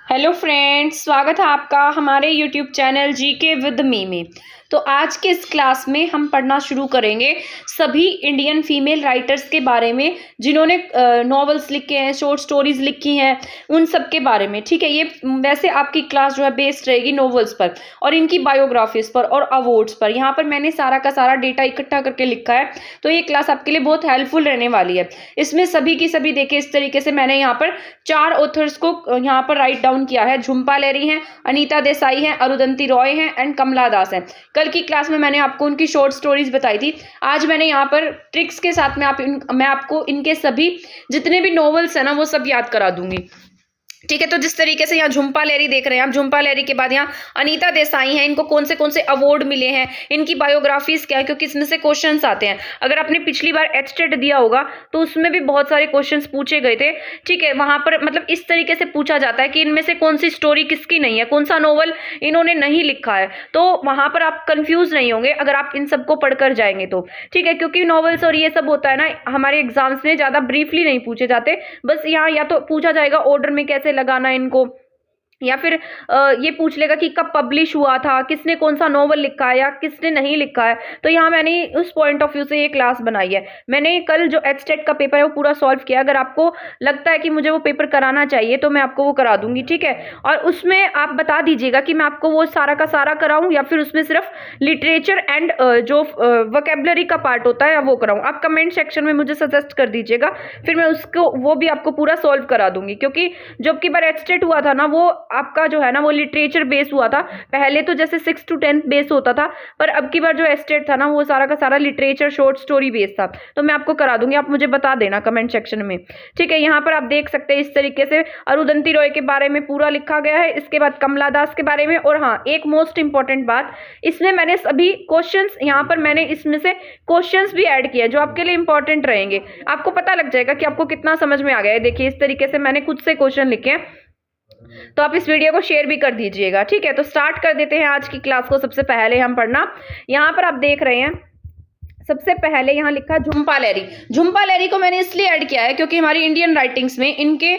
Hello friends, स्वागत है आपका हमारे YouTube channel GK with me में। तो आज के इस क्लास में हम पढ़ना शुरू करेंगे सभी इंडियन फीमेल राइटर्स के बारे में जिन्होंने नॉवेल्स लिखे हैं, शॉर्ट स्टोरीज लिखी हैं, उन सब के बारे में। ठीक है, ये वैसे आपकी क्लास जो है बेस्ड रहेगी नॉवेल्स पर और इनकी बायोग्राफीज पर और अवार्ड्स पर। यहाँ पर मैंने सारा का सारा डेटा इकट्ठा करके लिखा है, तो ये क्लास आपके लिए बहुत हेल्पफुल रहने वाली है। इसमें सभी की सभी देखे इस तरीके से मैंने यहाँ पर 4 ऑथर्स को यहाँ पर राइट डाउन किया है। झुंपा लहरी हैं, अनीता देसाई हैं, अरुंधति रॉय हैं एंड कमला दास हैं। कल की क्लास में मैंने आपको उनकी शॉर्ट स्टोरीज बताई थी। आज मैंने यहाँ पर ट्रिक्स के साथ में मैं आपको इनके सभी जितने भी नॉवेल्स हैं ना वो सब याद करा दूंगी। ठीक है, तो जिस तरीके से यहाँ झुंपा लहरी देख रहे हैं आप, झुंपा लहरी के बाद यहाँ अनीता देसाई हैं, इनको कौन से अवार्ड मिले हैं, इनकी बायोग्राफीज क्या है, क्योंकि इसमें से क्वेश्चंस आते हैं। अगर आपने पिछली बार एचटेट दिया होगा तो उसमें भी बहुत सारे क्वेश्चंस पूछे गए थे। ठीक है, वहां पर मतलब इस तरीके से पूछा जाता है कि इनमें से कौन सी स्टोरी किसकी नहीं है, कौन सा नॉवल इन्होंने नहीं लिखा है, तो वहां पर आप कंफ्यूज नहीं होंगे अगर आप इन सबको पढ़कर जाएंगे तो। ठीक है, क्योंकि नॉवेल्स और ये सब होता है ना, हमारे एग्जाम्स में ज्यादा ब्रीफली नहीं पूछे जाते। बस यहाँ या तो पूछा जाएगा ऑर्डर में कैसे लगाना इनको, या फिर ये पूछ लेगा कि कब पब्लिश हुआ था, किसने कौन सा नॉवल लिखा है या किसने नहीं लिखा है। तो यहाँ मैंने उस पॉइंट ऑफ व्यू से ये क्लास बनाई है। मैंने कल जो एचटेट का पेपर है वो पूरा सॉल्व किया। अगर आपको लगता है कि मुझे वो पेपर कराना चाहिए तो मैं आपको वो करा दूंगी। ठीक है, और उसमें आप बता दीजिएगा कि मैं आपको वो सारा का सारा कराऊं या फिर उसमें सिर्फ लिटरेचर एंड जो वोकेबलरी का पार्ट होता है वो कराऊं। आप कमेंट सेक्शन में मुझे सजेस्ट कर दीजिएगा, फिर मैं उसको वो भी आपको पूरा सॉल्व करा दूंगी। क्योंकि जब की बार एचटेट हुआ था ना, वो आपका जो है ना वो लिटरेचर बेस हुआ था। पहले तो जैसे 6 to 10 बेस होता था, पर अब की बार जो एस्टेट था ना वो सारा का सारा लिटरेचर शॉर्ट स्टोरी बेस था। तो मैं आपको करा दूंगी, आप मुझे बता देना कमेंट सेक्शन में। ठीक है, यहाँ पर आप देख सकते हैं इस तरीके से अरुंधति रॉय के बारे में पूरा लिखा गया है। इसके बाद कमला दास के बारे में। और हाँ, एक मोस्ट इंपॉर्टेंट बात, इसमें मैंने सभी क्वेश्चंस यहाँ पर मैंने इसमें से क्वेश्चंस भी ऐड किया जो आपके लिए इंपॉर्टेंट रहेंगे। आपको पता लग जाएगा कि आपको कितना समझ में आ गया है। देखिए इस तरीके से मैंने खुद से क्वेश्चन लिखे हैं, तो आप इस वीडियो को शेयर भी कर दीजिएगा। ठीक है, तो स्टार्ट कर देते हैं आज की क्लास को। सबसे पहले हम पढ़ना, यहाँ पर आप देख रहे हैं सबसे पहले यहाँ लिखा झुंपा लहरी। झुंपा लहरी को मैंने इसलिए ऐड किया है क्योंकि हमारी इंडियन राइटिंग्स में इनके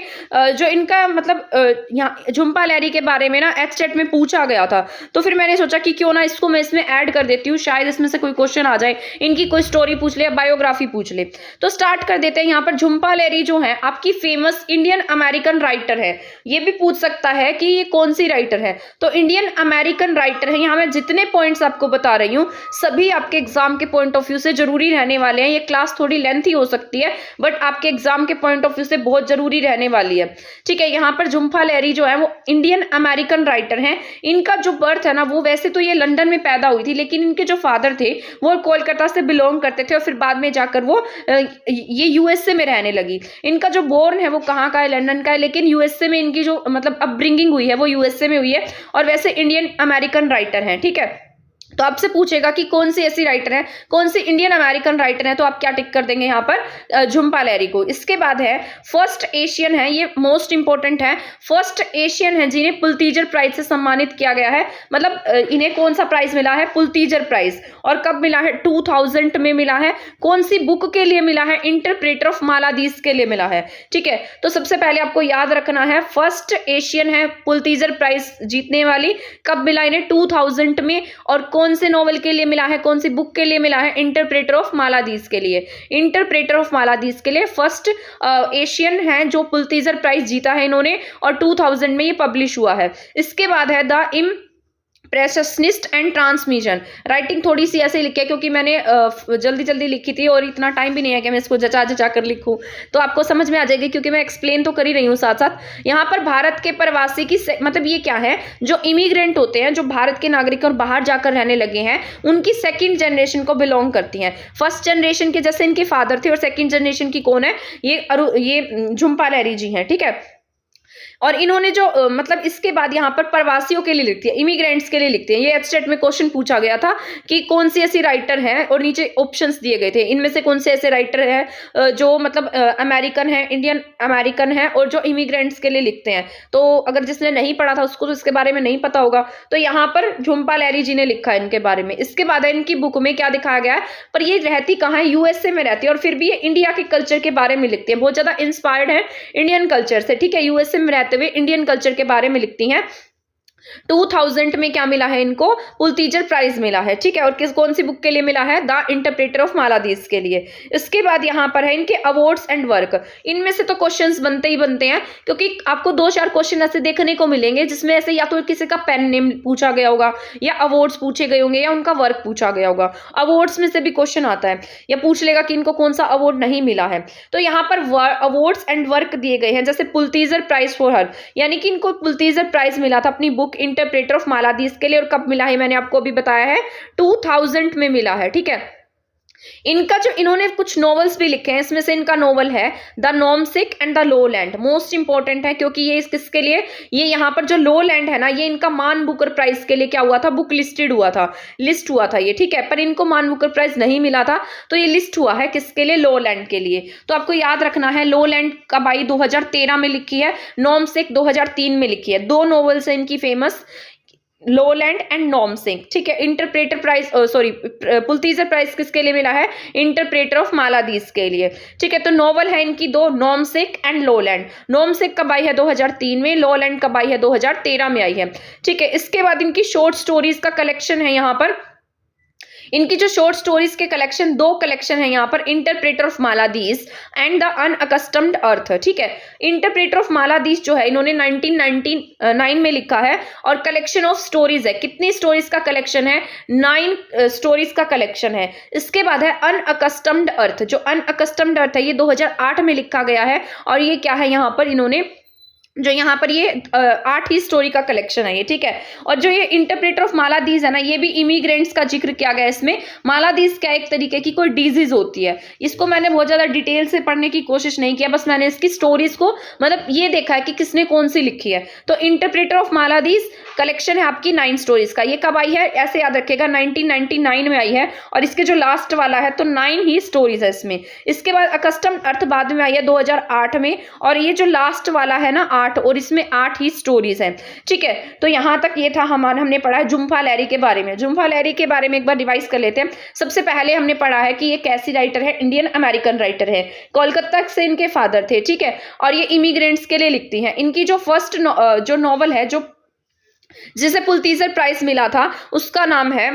जो इनका मतलब यहाँ झुंपा लहरी के बारे में ना एचटेट में पूछा गया था। तो फिर मैंने सोचा कि क्यों ना इसको मैं इसमें ऐड कर देती हूँ, शायद इसमें से कोई क्वेश्चन आ जाए, इनकी कोई स्टोरी पूछ ले या बायोग्राफी पूछ ले। तो स्टार्ट कर देते हैं। यहाँ पर झुंपा लहरी जो है आपकी फेमस इंडियन अमेरिकन राइटर है। ये भी पूछ सकता है कि ये कौन सी राइटर है, तो इंडियन अमेरिकन राइटर है। यहाँ मैं जितने पॉइंट्स आपको बता रही हूँ सभी आपके एग्जाम के पॉइंट ऑफ व्यू से जरूरी रहने वाले हैं। ये क्लास थोड़ी लेंथी हो सकती है बट आपके एग्जाम के पॉइंट ऑफ व्यू से बहुत जरूरी रहने वाली है। ठीक है, यहाँ पर झुंपा लहरी जो है वो इंडियन अमेरिकन राइटर हैं। इनका जो बर्थ है ना वो वैसे तो ये लंदन में पैदा हुई थी, लेकिन इनके जो फादर थे वो कोलकाता से बिलोंग करते थे और फिर बाद में जाकर वो ये यूएसए में रहने लगी। इनका जो बोर्न है वो कहाँ का है, लंदन का है, लेकिन यूएसए में इनकी जो मतलब अपब्रिंगिंग हुई है वो यूएसए में हुई है और वैसे इंडियन अमेरिकन राइटर हैं। ठीक है, तो आपसे पूछेगा कि कौन सी ऐसी राइटर है, कौन सी इंडियन अमेरिकन राइटर है, तो आप क्या टिक कर देंगे यहाँ पर झुंपा लहरी को। इसके बाद है फर्स्ट एशियन है, ये मोस्ट इंपॉर्टेंट है। फर्स्ट एशियन है जिन्हें पुलित्जर प्राइज से सम्मानित किया गया है। मतलब इन्हें कौन सा प्राइज मिला है, पुलित्जर प्राइज, और कब मिला है, 2000 में मिला है। कौन सी बुक के लिए मिला है, इंटरप्रेटर ऑफ मालादीस के लिए मिला है। ठीक है, तो सबसे पहले आपको याद रखना है फर्स्ट एशियन है पुलित्जर प्राइज जीतने वाली, कब मिला इन्हें, 2000 में। और कौन से नॉवेल के लिए मिला है, कौन सी बुक के लिए मिला है, इंटरप्रेटर ऑफ मालादीस के लिए। इंटरप्रेटर ऑफ मालादीस के लिए फर्स्ट एशियन है जो पुलित्जर प्राइज जीता है इन्होंने, और 2000 में ये पब्लिश हुआ है। इसके बाद है the impressionist and transmission. Writing थोड़ी सी ऐसे लिखी है क्योंकि मैंने जल्दी जल्दी लिखी थी और इतना टाइम भी नहीं है कि मैं इसको जचा जचा कर लिखूं, तो आपको समझ में आ जाएगी क्योंकि मैं एक्सप्लेन तो कर ही रही हूँ साथ साथ। यहाँ पर भारत के प्रवासी की मतलब ये क्या है, जो इमिग्रेंट होते हैं, जो भारत के नागरिक और बाहर जाकर रहने लगे हैं, उनकी सेकंड जनरेशन को बिलोंग करती हैं। फर्स्ट जनरेशन के जैसे इनके फादर थे और सेकंड जनरेशन की कौन है, ये झुंपा लहरी जी हैं। ठीक है, और इन्होंने जो मतलब इसके बाद यहाँ पर प्रवासियों के लिए लिखती है, इमिग्रेंट्स के लिए लिखते हैं। ये एचटेट में क्वेश्चन पूछा गया था कि कौन सी ऐसी राइटर है, और नीचे ऑप्शंस दिए गए थे, इनमें से कौन से ऐसे राइटर है जो मतलब अमेरिकन है, इंडियन अमेरिकन है और जो इमिग्रेंट्स के लिए लिखते हैं। तो अगर जिसने नहीं पढ़ा था उसको तो इसके बारे में नहीं पता होगा। तो यहाँ पर झुंपा लहरी जी ने लिखा है इनके बारे में। इसके बाद इनकी बुक में क्या दिखाया गया है, पर ये रहती कहाँ है, यूएसए में रहती है, और फिर भी ये इंडिया के कल्चर के बारे में लिखती है। बहुत ज्यादा इंस्पायर्ड है इंडियन कल्चर से। ठीक है, यूएसए में रहते हुए इंडियन कल्चर के बारे में लिखती हैं। 2000 में क्या मिला है इनको, पुलित्जर प्राइज मिला है, ठीक है। और कौन सी बुक के लिए मिला है, द इंटरप्रेटर ऑफ मालादीस के लिए। इसके बाद यहाँ पर है इनके अवार्ड्स एंड वर्क। इनमें से तो क्वेश्चंस बनते ही बनते हैं, क्योंकि आपको 2-4 क्वेश्चन ऐसे देखने को मिलेंगे जिसमें ऐसे या तो किसी का पेन नेम पूछा गया होगा, या अवार्ड्स पूछे गए होंगे, या उनका वर्क पूछा गया होगा। अवार्ड्स में से भी क्वेश्चन आता है, या पूछ लेगा कि इनको कौन सा अवार्ड नहीं मिला है। तो यहाँ पर अवार्ड्स एंड वर्क दिए गए हैं, जैसे पुलित्जर प्राइज फॉर हर, यानी कि इनको पुलित्जर प्राइज मिला था अपनी बुक इंटरप्रेटर ऑफ मालादीस के लिए। और कब मिला है मैंने आपको अभी बताया है, 2000 में मिला है, ठीक है। इनका जो इन्होंने कुछ नॉवेल्स भी लिखे हैं, इसमें से इनका नॉवल है the Namesake and the Lowland. Most important है, क्योंकि ये किसके लिए, ये यहाँ पर जो लो लैंड है ना, ये इनका मान बुकर प्राइज के लिए क्या हुआ था, बुक लिस्टेड हुआ था, लिस्ट हुआ था ये, ठीक है। पर इनको मान बुकर प्राइज नहीं मिला था, तो ये लिस्ट हुआ है किसके लिए, लो लैंड के लिए। तो आपको याद रखना है, लो लैंड कब आई, 2013 में लिखी है, नॉमसिक 2003 में लिखी है। 2 नॉवेल्स है इनकी फेमस, लोलैंड एंड नॉमसिक, ठीक है। इंटरप्रेटर प्राइज पुलित्जर प्राइज किसके लिए मिला है, इंटरप्रेटर ऑफ मालादीस के लिए, ठीक है। तो नॉवल है इनकी 2, नॉमसिक एंड लोलैंड। नॉमसिक कब आई है, 2003 में, लोलैंड कब आई है, 2013 में आई है, ठीक है। इसके बाद इनकी शॉर्ट स्टोरीज का कलेक्शन है यहाँ पर। इनकी जो शॉर्ट स्टोरीज के कलेक्शन, 2 कलेक्शन है यहाँ पर, इंटरप्रेटर ऑफ मालादीस एंड द अनअकस्टम्ड अर्थ, ठीक है। इंटरप्रेटर ऑफ मालादीस जो है इन्होंने 1999 में लिखा है, और कलेक्शन ऑफ स्टोरीज है, कितनी स्टोरीज का कलेक्शन है, 9 स्टोरीज का कलेक्शन है। इसके बाद है अनअकस्टम्ड अर्थ। जो अनअकस्टम्ड अर्थ है ये 2008 में लिखा गया है, और ये क्या है यहाँ पर इन्होंने जो यहाँ पर ये 8 ही स्टोरी का कलेक्शन है ये, ठीक है। और जो ये इंटरप्रेटर ऑफ मालादीस है ना, ये भी इमिग्रेंट्स का जिक्र किया गया है इसमें। मालादीस क्या एक तरीके की कोई डिजीज होती है, इसको मैंने बहुत ज्यादा डिटेल से पढ़ने की कोशिश नहीं किया, बस मैंने इसकी स्टोरीज को मतलब ये देखा है कि किसने कौन सी लिखी है। तो इंटरप्रेटर ऑफ मालादीस कलेक्शन है आपकी 9 स्टोरीज का। ये कब आई है, ऐसे याद रखिएगा, 1999 में आई है, और इसके जो लास्ट वाला है तो 9 ही स्टोरीज है इसमें। इसके बाद अकस्टम्ड अर्थ बाद में आई है 2008 में, और ये जो लास्ट वाला है ना 8, और इसमें 8 ही स्टोरीज हैं, ठीक है। तो यहां तक ये था हमने पढ़ा है झुम्पा लाहिरी के बारे में। झुम्पा लाहिरी के बारे में एक बार रिवाइज कर लेते हैं। सबसे पहले हमने पढ़ा है कि ये कैसी राइटर है, इंडियन अमेरिकन राइटर है, कोलकाता से इनके फादर थे, ठीक है। और ये इमिग्रेंट्स के लिए लिखती हैं। इनकी जो फर्स्ट जो नॉवल है, जो जिसे पुलित्जर प्राइज मिला था, उसका नाम है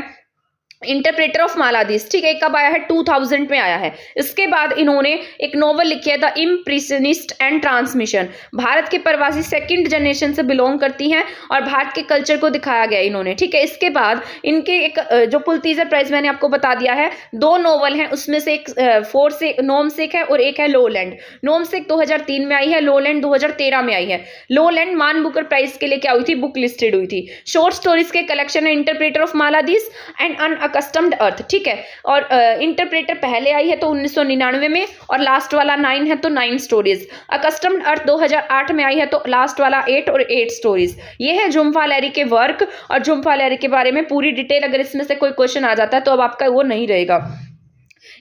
इंटरप्रेटर ऑफ मालादीस, ठीक है। कब आया है, 2000 में आया है। इसके बाद इन्होंने एक नॉवल लिखी है the impressionist and transmission. Bharat के प्रवासी 2nd जनरेशन से बिलोंग करती हैं, और भारत के कल्चर को दिखाया गया इन्होंने, ठीक है। इसके बाद इनके एक जो पुलित्जर प्राइज मैंने आपको बता दिया है, 2 नॉवल हैं, उसमें से एक नॉमसिक है और एक है लोलैंड। नॉमसिक 2003 में आई है, लोलैंड 2013 में आई है। लोलैंड मान बुकर प्राइज के लिए क्या हुई थी, बुक लिस्टेड हुई थी। शॉर्ट स्टोरीज के कलेक्शन है इंटरप्रेटर ऑफ मालादीस एंड अकस्टम्ड अर्थ, ठीक है। और इंटरप्रेटर पहले आई है तो 1999 में, और लास्ट वाला 9 है तो 9 स्टोरीज। अकस्टम्ड अर्थ 2008 में आई है तो लास्ट वाला 8 और 8 स्टोरीज। ये है झुम्पा लाहिरी के वर्क। और झुम्पा लाहिरी के बारे में पूरी डिटेल अगर इसमें से कोई क्वेश्चन आ जाता है तो अब आपका वो नहीं रहेगा।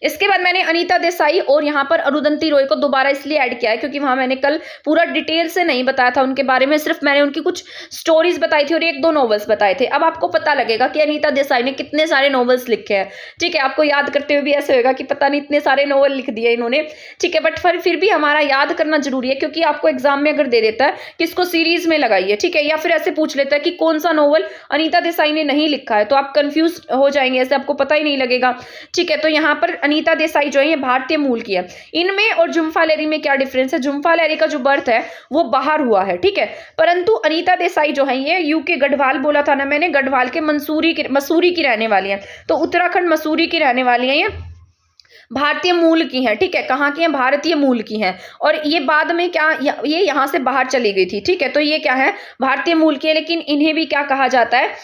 इसके बाद मैंने अनीता देसाई और यहाँ पर अरुंधति रॉय को दोबारा इसलिए ऐड किया है क्योंकि वहां मैंने कल पूरा डिटेल से नहीं बताया था उनके बारे में, सिर्फ मैंने उनकी कुछ स्टोरीज बताई थी और 1-2 नॉवेल्स बताए थे। अब आपको पता लगेगा कि अनीता देसाई ने कितने सारे नॉवेल्स लिखे हैं, ठीक है। आपको याद करते हुए भी ऐसे होगा कि पता नहीं इतने सारे नॉवल लिख दिए इन्होंने, ठीक है। बट फिर भी हमारा याद करना जरूरी है, क्योंकि आपको एग्जाम में अगर दे देता है कि इसको सीरीज में लगाइए, ठीक है, या फिर ऐसे पूछ लेता है कि कौन सा नॉवल अनीता देसाई ने नहीं लिखा है, तो आप कंफ्यूज हो जाएंगे, ऐसे आपको पता ही नहीं लगेगा, ठीक है। तो यहाँ पर अनीता देसाई जो है ये भारतीय मूल की है। इनमें और झुम्पा लाहिरी में क्या डिफरेंस है, झुम्पा लाहिरी का जो बर्थ है वो बाहर हुआ है, ठीक है। परंतु अनीता देसाई जो है ये यूके, गढ़वाल बोला था ना मैंने, गढ़वाल के मसूरी की रहने वाली है, तो उत्तराखंड मसूरी की रहने वाली है ये, भारतीय मूल की है, ठीक है। कहाँ की है, भारतीय मूल की है। और ये बाद में क्या, ये यहाँ से बाहर चली गई थी, ठीक है। तो ये क्या है, भारतीय मूल की है, लेकिन इन्हें भी क्या कहा जाता है,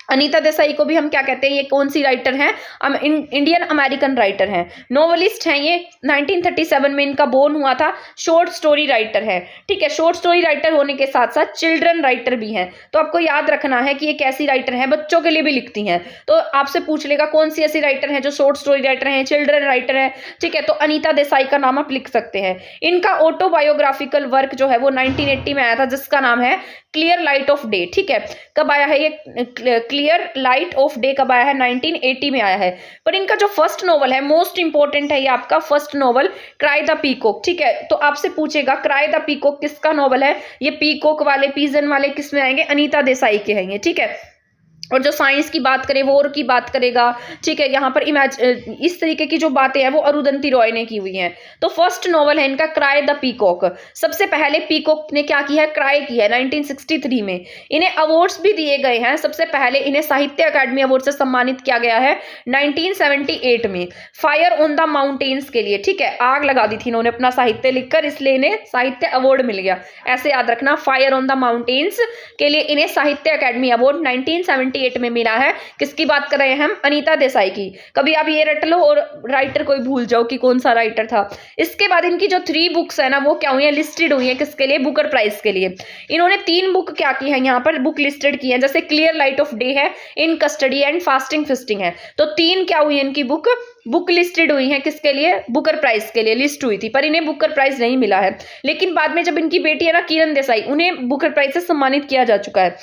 अनीता देसाई को भी हम क्या कहते हैं, ये कौन सी राइटर हैं, इंडियन अमेरिकन राइटर हैं, नोवेलिस्ट हैं ये। 1937 में इनका बोर्न हुआ था। शॉर्ट स्टोरी राइटर है, ठीक है। शॉर्ट स्टोरी राइटर होने के साथ साथ चिल्ड्रन राइटर भी हैं। तो आपको याद रखना है कि ये कैसी राइटर हैं, बच्चों के लिए भी लिखती हैं। तो आपसे पूछ लेगा कौन सी ऐसी राइटर है जो शॉर्ट स्टोरी राइटर हैं, चिल्ड्रन राइटर है, ठीक है। तो अनीता देसाई का नाम आप लिख सकते हैं। इनका ऑटोबायोग्राफिकल वर्क जो है वो 1980 में आया था, जिसका नाम है क्लियर लाइट ऑफ डे, ठीक है। कब आया है ये क्लियर लाइट ऑफ डे कब आया है? 1980 में आया है। पर इनका जो फर्स्ट नॉवल है, मोस्ट इंपॉर्टेंट है ये आपका first novel, cry the peacock, ठीक है। तो आपसे पूछेगा क्राई द पीकॉक किसका नॉवल है? ये पीकॉक वाले, पीजन वाले किस में आएंगे? अनीता देसाई के हैं ये, ठीक है। और जो साइंस की बात करें, वॉर की बात करेगा, ठीक है। यहाँ पर इस तरीके की जो बातें हैं वो अरुंधति रॉय ने की हुई हैं। तो फर्स्ट नॉवल है इनका क्राई द पीकॉक। सबसे पहले पीकॉक ने क्या किया है? क्राई किया है 1963 में। इन्हें अवार्ड्स भी दिए गए हैं। सबसे पहले इन्हें साहित्य अकादमी अवार्ड से सम्मानित किया गया है 1978 में, फायर ऑन द माउंटेन्स के लिए, ठीक है। आग लगा दी थी इन्होंने अपना साहित्य लिखकर, इसलिए इन्हें साहित्य अवार्ड मिल गया। ऐसे याद रखना, फायर ऑन द माउंटेन्स के लिए इन्हें साहित्य अकादमी अवार्ड 1978 में मिला है। किसकी बात कर रहे हैं हम? अनीता देसाई की। कभी आप ये रट लो और राइटर कोई भूल जाओ कि कौन सा राइटर था। इसके बाद इनकी जो 3 बुक्स है ना, वो क्या हुई है? लिस्टेड हुई है। किसके लिए? बुकर प्राइज के लिए। इन्होंने 3 बुक क्या की है यहाँ पर? बुक लिस्टेड की है। जैसे क्लियर लाइट ऑफ डे है, इन कस्टडी एंड फास्टिंग फिस्टिंग है। तो 3 क्या हुई है इनकी बुक लिस्टेड हुई है। किसके लिए? बुकर प्राइज के लिए लिस्ट हुई थी, पर इन्हें बुकर प्राइज नहीं मिला है। लेकिन बाद में जब इनकी बेटी है ना किरण देसाई, उन्हें बुकर प्राइज से सम्मानित किया जा चुका है।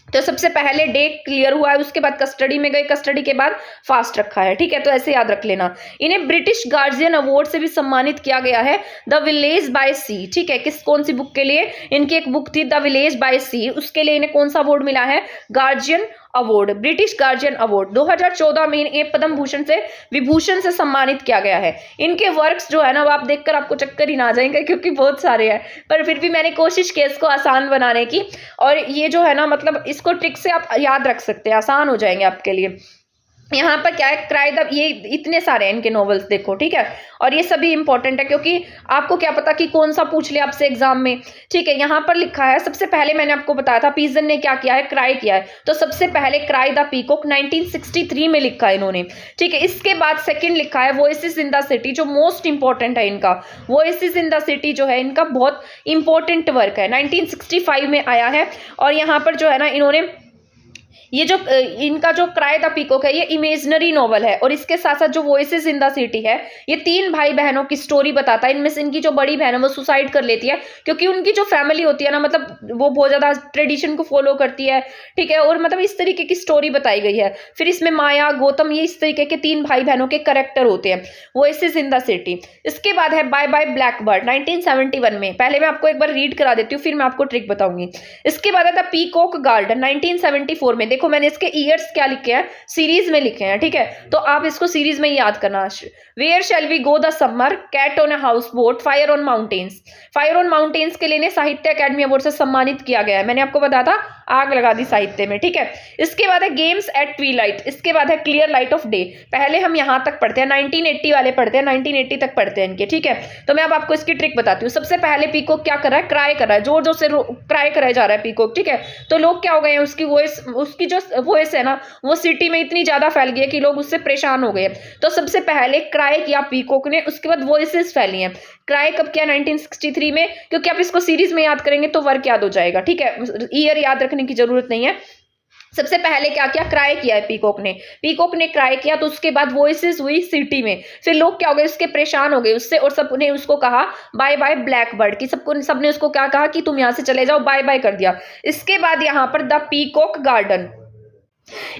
तो सबसे पहले डे क्लियर हुआ है, उसके बाद कस्टडी में गए, कस्टडी के बाद फास्ट रखा है, ठीक है। तो ऐसे याद रख लेना। इन्हें ब्रिटिश गार्जियन अवार्ड से भी सम्मानित किया गया है, द विलेज बाय सी, ठीक है। कौन सी बुक के लिए? इनकी एक बुक थी द विलेज बाय सी, उसके लिए इन्हें कौन सा अवार्ड मिला है? Guardian award, British guardian award. 2014 में इन्हें पद्म भूषण से, विभूषण से सम्मानित किया गया है। इनके वर्क्स जो है ना, वो आप देखकर आपको चक्कर ही ना जाएंगे, क्योंकि बहुत सारे हैं, पर फिर भी मैंने कोशिश की इसको आसान बनाने की। और ये जो है ना, मतलब इसको ट्रिक से आप याद रख सकते हैं, आसान हो जाएंगे आपके लिए। यहाँ पर क्या है? क्राई द, ये इतने सारे हैं इनके नॉवेल्स, देखो, ठीक है। और ये सभी इंपॉर्टेंट है, क्योंकि आपको क्या पता कि कौन सा पूछ ले आपसे एग्जाम में, ठीक है। यहाँ पर लिखा है, सबसे पहले मैंने आपको बताया था पीजन ने क्या किया है? क्राई किया है। तो सबसे पहले क्राई द पीकॉक 1963 में लिखा है इन्होंने, ठीक है। इसके बाद सेकंड लिखा है वॉइसेस इन द सिटी, जो मोस्ट इंपॉर्टेंट है इनका। वॉइसेस इन द सिटी जो है इनका बहुत इंपॉर्टेंट वर्क है, 1965 में आया है। और यहाँ पर जो है ना, इन्होंने ये जो इनका जो क्राई द पीकॉक है, ये इमेजिनरी नॉवल है। और इसके साथ साथ जो वॉइसेस इन द सिटी है, ये 3 भाई बहनों की स्टोरी बताता है। इनमें से इनकी जो बड़ी बहन है वो सुसाइड कर लेती है, क्योंकि उनकी जो फैमिली होती है ना, मतलब वो बहुत ज्यादा ट्रेडिशन को फॉलो करती है, ठीक है। और मतलब इस तरीके की स्टोरी बताई गई है। फिर इसमें माया, गौतम, ये इस तरीके के 3 भाई बहनों के कैरेक्टर होते हैं, वॉइसेस इन द सिटी। इसके बाद है बाय बाय ब्लैकबर्ड 1971 में। पहले मैं आपको एक बार रीड करा देती हूँ, फिर मैं आपको ट्रिक बताऊंगी। इसके बाद है द पीकॉक गार्डन 1974 में। देखो मैंने इसके ईयर्स क्या लिखे हैं, सीरीज में लिखे हैं, ठीक है। तो आप इसको सीरीज में ही याद करना। Where shall we go the summer, cat on a houseboat, fire on mountains. Fire on mountains के लिए साहित्य अकादमी अवार्ड से सम्मानित किया गया है। मैंने आपको बताया था, आग लगा दी साहित्य में, ठीक है। इसके बाद है गेम्स एट ट्वीलाइट। इसके बाद है क्लियर लाइट ऑफ डे। पहले हम यहां तक पढ़ते हैं, 1980 वाले पढ़ते हैं, 1980 तक पढ़ते हैं इनके, ठीक है। तो मैं अब आपको इसकी ट्रिक बताती हूँ। सबसे पहले पीकॉक क्या कर रहा है? क्राई कर रहा है, जोर जोर से क्राई कराया जा रहा है पीकॉक, ठीक है। तो लोग क्या हो गए हैं, उसकी जो वॉइस है ना, वो सिटी में इतनी ज्यादा फैल गई है कि लोग उससे परेशान हो गए। तो सबसे पहले क्राई किया पीकॉक ने, उसके बाद वॉइसेस फैली हैं। क्राई कब किया? 1963 में, क्योंकि आप इसको सीरीज में याद करेंगे तो वर्क याद हो जाएगा, ठीक है। ईयर याद रखने की जरूरत नहीं है। सबसे पहले क्या किया? क्राई किया है पीकॉक ने क्राई किया। तो उसके बाद वॉइसेस हुई सिटी में। फिर लोग क्या हो गए, उसके परेशान हो गए उससे, और सबने उसको कहा बाय बाय ब्लैकबर्ड की। सबने उसको क्या कहा कि तुम यहां से चले जाओ, बाय बाय कर दिया। इसके बाद यहां पर द पीकॉक गार्डन,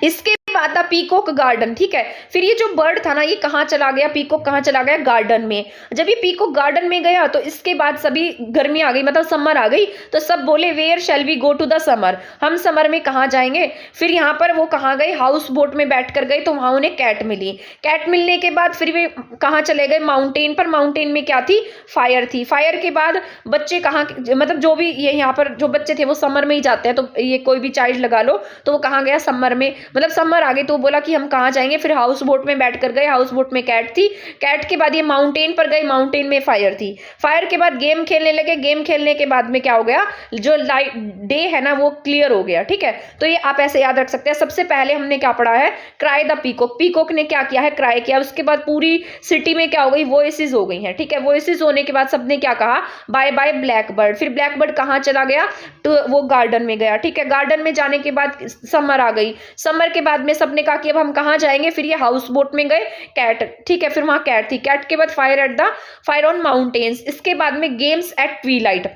इसके बाद था पीकॉक गार्डन, ठीक है। फिर ये जो बर्ड था ना, ये कहाँ चला गया? पीकॉक कहाँ चला गया? गार्डन में। जब ये पीकॉक गार्डन में गया तो इसके बाद सभी गर्मी आ गई, मतलब समर आ गई, तो सब बोले where shall we go to the summer, हम समर में कहाँ जाएंगे। फिर यहाँ पर वो कहाँ गए? हाउस बोट में बैठ कर गए, तो वहां उन्हें कैट मिली। कैट मिलने के बाद फिर वे कहाँ चले गए? माउंटेन पर। माउंटेन में क्या थी? फायर थी। फायर के बाद बच्चे कहाँ, मतलब जो भी ये यहाँ पर जो बच्चे थे वो समर में ही जाते हैं, तो ये कोई भी चाइल्ड लगा लो, तो वो कहाँ गया? समर में, मतलब समर आ गई, तो बोला कि हम कहाँ जाएंगे। फिर हाउस बोट में बैठ कर गए, हाउस बोट में कैट थी। कैट के बाद ये माउंटेन पर गए, माउंटेन में फायर थी। फायर के बाद गेम खेलने लगे, गेम खेलने के बाद में क्या हो गया? जो लाइट डे है ना, वो क्लियर हो गया, ठीक है। तो ये आप ऐसे याद रख सकते हैं। सबसे पहले हमने क्या पढ़ा है? Cry the peacock. पीकॉक ने क्या किया है? क्राई किया। उसके बाद पूरी सिटी में क्या हो गई? वॉइसेस हो गई हैं, ठीक है। वॉइसेस होने के बाद सबने क्या कहा? Bye bye blackbird. फिर ब्लैकबर्ड कहाँ चला गया? तो वो गार्डन में गया, ठीक है। गार्डन में जाने के बाद समर आ गई। समर के बाद में सबने कहा कि अब हम कहाँ जाएंगे? फिर ये हाउस बोट में गए, कैट, ठीक है। फिर वहां कैट थी। कैट के बाद फायर ऑन माउंटेन्स। इसके बाद में गेम्स एट ट्वीलाइट।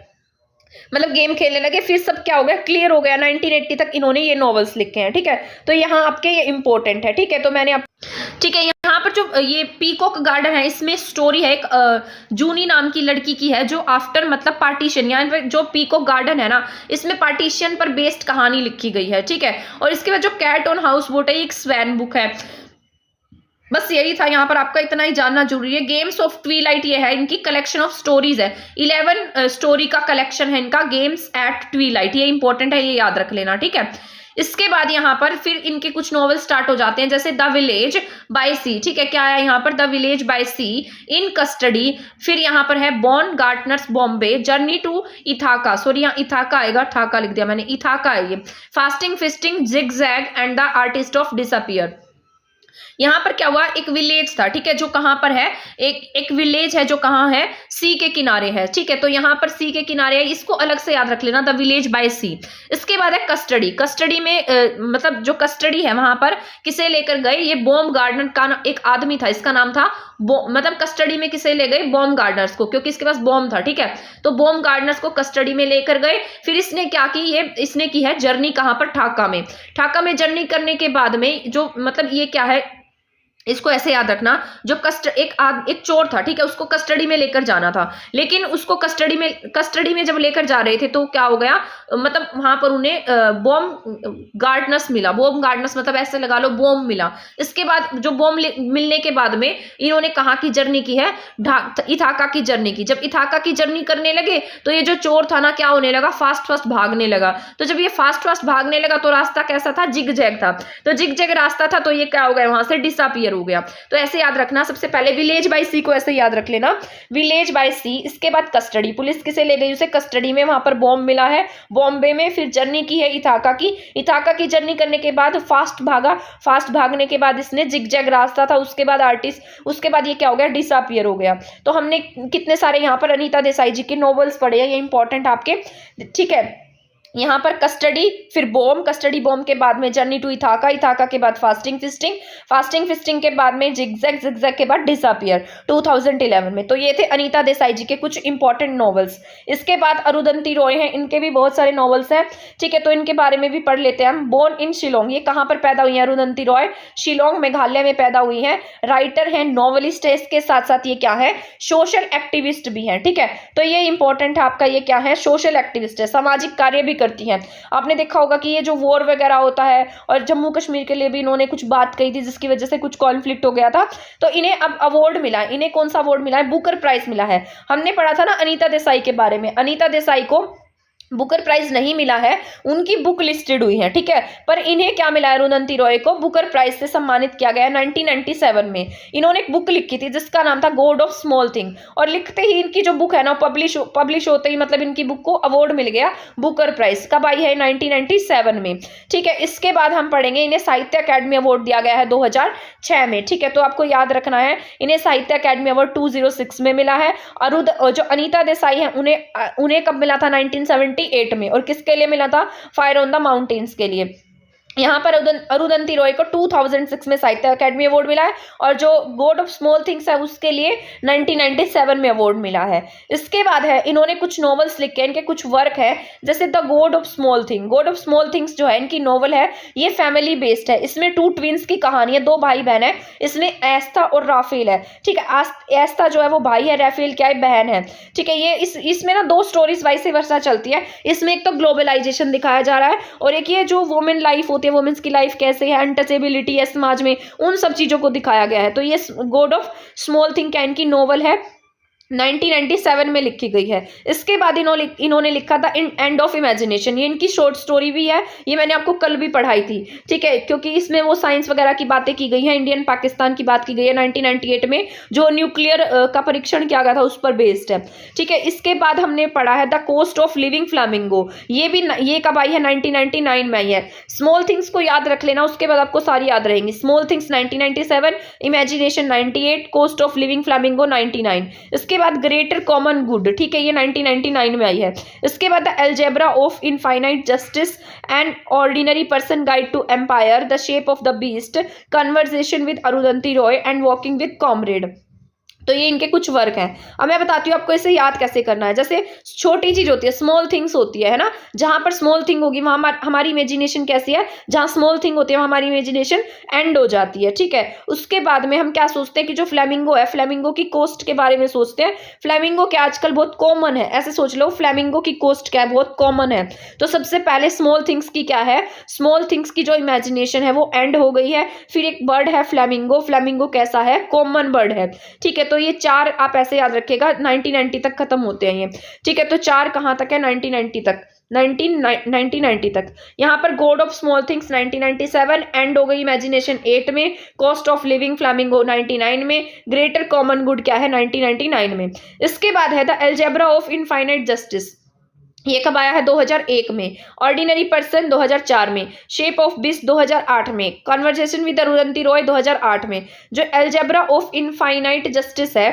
मतलब गेम खेलने लगे, फिर सब क्या हो गया, क्लियर हो गया। 1980 तक इन्होंने ये नॉवेल्स लिखे हैं, ठीक है। तो यहाँ आपके ये इंपॉर्टेंट है, ठीक है। तो मैंने आप ठीक है, यहाँ पर जो ये पीकॉक गार्डन है, इसमें स्टोरी है एक जूनी नाम की लड़की की है, जो आफ्टर मतलब पार्टीशन, यहाँ पर जो पीकॉक गार्डन है ना, इसमें पार्टीशन पर बेस्ड कहानी लिखी गई है, ठीक है। और इसके बाद जो कैट ऑन हाउस बोट है, एक स्वैन बुक है। बस यही था, यहाँ पर आपका इतना ही जानना जरूरी है। गेम्स ऑफ ट्वीलाइट ये है, इनकी कलेक्शन ऑफ स्टोरीज है, 11 स्टोरी का कलेक्शन है इनका, गेम्स एट ट्वीलाइट, ये इंपॉर्टेंट है, ये याद रख लेना, ठीक है। इसके बाद यहाँ पर फिर इनके कुछ नॉवेल स्टार्ट हो जाते हैं, जैसे द विलेज बाय सी, ठीक है। क्या है यहाँ पर, the village by sea, in custody, फिर यहाँ पर है Baumgartner's Bombay, journey to Ithaca, sorry यहाँ इथाका आएगा, ठाका लिख दिया मैंने, इथाका है ये, fasting fisting zigzag and the artist of disappear. यहाँ पर क्या हुआ, एक विलेज था, ठीक है, जो कहाँ पर है, एक विलेज है जो कहाँ है, सी के किनारे है, ठीक है। तो यहाँ पर सी के किनारे है, इसको अलग से याद रख लेना, द विलेज बाय सी। इसके बाद है कस्टडी, कस्टडी में मतलब जो कस्टडी है वहां पर किसे लेकर गए, ये बॉम्ब गार्डनर का एक आदमी था, इसका नाम था मतलब कस्टडी में किसे ले गए, बॉम्ब गार्डनर्स को, क्योंकि इसके पास बॉम्ब था, ठीक है। तो बॉम्ब गार्डनर्स को कस्टडी में लेकर गए। फिर इसने क्या की, ये इसने की है जर्नी कहाँ पर, ठाका में। ठाका में जर्नी करने के बाद में जो मतलब ये क्या है, इसको ऐसे याद रखना, जो एक चोर था, ठीक है, उसको कस्टडी में लेकर जाना था, लेकिन उसको कस्टडी में जब लेकर जा रहे थे तो क्या हो गया, मतलब वहां पर उन्हें बॉम्ब गार्डनर्स मिला, बॉम्ब गार्डनर्स मतलब ऐसे लगा लो बॉम्ब मिला। इसके बाद जो बॉम्ब मिलने के बाद में इन्होंने कहाँ की जर्नी की है, इथाका की जर्नी की। जब इथाका की जर्नी करने लगे तो ये जो चोर था ना, क्या होने लगा, फास्ट भागने लगा। तो जब ये फास्ट भागने लगा तो रास्ता कैसा था, जिग जैग था। तो जिग जैग रास्ता था, तो ये क्या हो गया, वहां से डिसअपियर हो गया। तो ऐसे याद रखना, सबसे पहले विलेज बाय सी को ऐसे याद रख लेना, विलेज बाय सी। इसके बाद कस्टडी, पुलिस किसे ले गई, उसे कस्टडी में, वहां पर बॉम्ब मिला है बॉम्बे में। फिर जर्नी की है इथाका की जर्नी करने के बाद फास्ट भागने के बाद इसने जिगजैग रास्ता था, उसके बाद आर्टिस्ट, उसके बाद ये क्या हो गया, डिसअपियर हो गया। तो हमने कितने सारे यहाँ पर अनीता देसाई जी के नॉवेल्स पढ़े हैं, ये इंपॉर्टेंट आपके, ठीक है। यहाँ पर कस्टडी, फिर बॉम्ब, कस्टडी बॉम्ब के बाद में जर्नी टू इथाका के बाद फास्टिंग फिस्टिंग के बाद में जिगजैग के बाद डिसअपियर 2011 में। तो ये थे अनीता देसाई जी के कुछ इंपॉर्टेंट नॉवेल्स। इसके बाद अरुंधति रॉय हैं, इनके भी बहुत सारे नॉवेल्स हैं, ठीक है। तो इनके बारे में भी पढ़ लेते हैं हम। बोर्न इन शिलोंग, ये कहाँ पर पैदा हुई है अरुंधति रॉय, शिलोंग मेघालय में पैदा हुई है। राइटर है, नॉवेलिस्ट है, इसके साथ साथ ये क्या है, सोशल एक्टिविस्ट भी है, ठीक है। तो ये इंपॉर्टेंट है आपका, ये क्या है, सोशल एक्टिविस्ट है, सामाजिक कार्य भी करती हैं। आपने देखा होगा कि ये जो वॉर वगैरह होता है, और जम्मू कश्मीर के लिए भी इन्होंने कुछ बात कही थी, जिसकी वजह से कुछ कॉन्फ्लिक्ट हो गया था। तो इन्हें अब अवार्ड मिला है, इन्हें कौन सा अवार्ड मिला है, बुकर प्राइज मिला है। हमने पढ़ा था ना अनीता देसाई के बारे में, अनीता देसाई को बुकर प्राइज नहीं मिला है, उनकी बुक लिस्टेड हुई है, ठीक है। पर इन्हें क्या मिला है, अरुंधति रॉय को बुकर प्राइज से सम्मानित किया गया है 1997 में। इन्होंने एक बुक लिखी थी जिसका नाम था गॉड ऑफ स्मॉल थिंग, और लिखते ही इनकी जो बुक है ना पब्लिश होते ही मतलब इनकी बुक को अवार्ड मिल गया बुकर प्राइज। कब आई है, 1997 में, ठीक है। इसके बाद हम पढ़ेंगे, इन्हें साहित्य अकादमी अवार्ड दिया गया है 2006 में, ठीक है। तो आपको याद रखना है, इन्हें साहित्य अकादमी अवार्ड 2006 में मिला है। जो अनीता देसाई है उन्हें कब मिला था, 1978 में। और किसके लिए मिला था, फायर ऑन द माउंटेन्स के लिए। यहाँ पर अरुंधति रॉय को 2006 में साहित्य अकादमी अवार्ड मिला है, और जो गॉड ऑफ स्मॉल थिंग्स है उसके लिए 1997 में अवार्ड मिला है। इसके बाद है, इन्होंने कुछ नॉवेल्स लिखे हैं, इनके कुछ वर्क है, जैसे the God of small things जो है इनकी नॉवल है, ये फैमिली बेस्ड है। इसमें 2 ट्विंस की कहानी है, 2 भाई बहन है, इसमें एस्था और राफेल है, ठीक है। एस्था जो है वो भाई है, राफेल क्या है, बहन है, ठीक है। ये इसमें ना 2 स्टोरीज वाइस वर्षा चलती है। इसमें एक तो ग्लोबलाइजेशन दिखाया जा रहा है, और एक ये जो वुमेन लाइफ होती है, वुमेन्स की लाइफ कैसे है, अनटचेबिलिटी है समाज में, उन सब चीजों को दिखाया गया है। तो ये गॉड ऑफ स्मॉल थिंग क्या इनकी नॉवल है, 1997 में लिखी गई है। इसके बाद इन्होंने लिखा था एंड ऑफ इमेजिनेशन, ये इनकी शॉर्ट स्टोरी भी है, ये मैंने आपको कल भी पढ़ाई थी, ठीक है। क्योंकि इसमें वो साइंस वगैरह की बातें की गई हैं, इंडियन पाकिस्तान की बात की गई है। 1998 में जो न्यूक्लियर का परीक्षण किया गया था उस पर बेस्ड है, ठीक है। इसके बाद हमने पढ़ा है the cost of living flamingo, ये कब आई है, 1999 में आई है। स्मॉल थिंग्स को याद रख लेना, उसके बाद आपको सारी याद रहेंगी। Small things 1997, imagination 98, cost of living flamingo 99। इसके बाद ग्रेटर कॉमन गुड, ठीक है, ये 1999 में आई है। इसके बाद the algebra of infinite justice and ordinary person guide to empire, the shape of the beast, conversation with Arundhati Roy and walking with comrade. तो ये इनके कुछ वर्क हैं। अब मैं बताती हूँ आपको इसे याद कैसे करना है। जैसे छोटी चीज होती है, स्मॉल थिंग्स होती है ना, जहां पर स्मॉल थिंग होगी वहां हमारी इमेजिनेशन कैसी है, जहां स्मॉल थिंग होती है वहां हमारी इमेजिनेशन एंड हो जाती है, ठीक है। उसके बाद में हम क्या सोचते हैं कि जो फ्लेमिंगो है, फ्लेमिंगो की कोस्ट के बारे में सोचते हैं। फ्लेमिंगो क्या आजकल बहुत कॉमन है, ऐसे सोच लो फ्लेमिंगो की कोस्ट क्या है, बहुत कॉमन है। तो सबसे पहले स्मॉल थिंग्स की क्या है, स्मॉल थिंग्स की जो इमेजिनेशन है वो एंड हो गई है। फिर एक बर्ड है फ्लेमिंगो, फ्लेमिंगो कैसा है, कॉमन बर्ड है, ठीक है। तो ये चार आप ऐसे याद रखिएगा, 1990 तक खत्म होते हैं ये, ठीक है। तो चार कहां तक है, 1990 तक, 1990 तक। यहां पर God of small things 1997 and हो गई इमेजिनेशन 8 में। कॉस्ट ऑफ लिविंग फ्लेमिंगो 99 में। ग्रेटर कॉमन गुड क्या है 1999 में। इसके बाद है the algebra of infinite justice, ये कब आया है 2001 में। ऑर्डिनरी पर्सन 2004 में। शेप ऑफ बिस्ट 2008 में। कन्वर्सेशन विद अरुंधति रॉय 2008 में। जो अलजेब्रा ऑफ इनफाइनाइट जस्टिस है,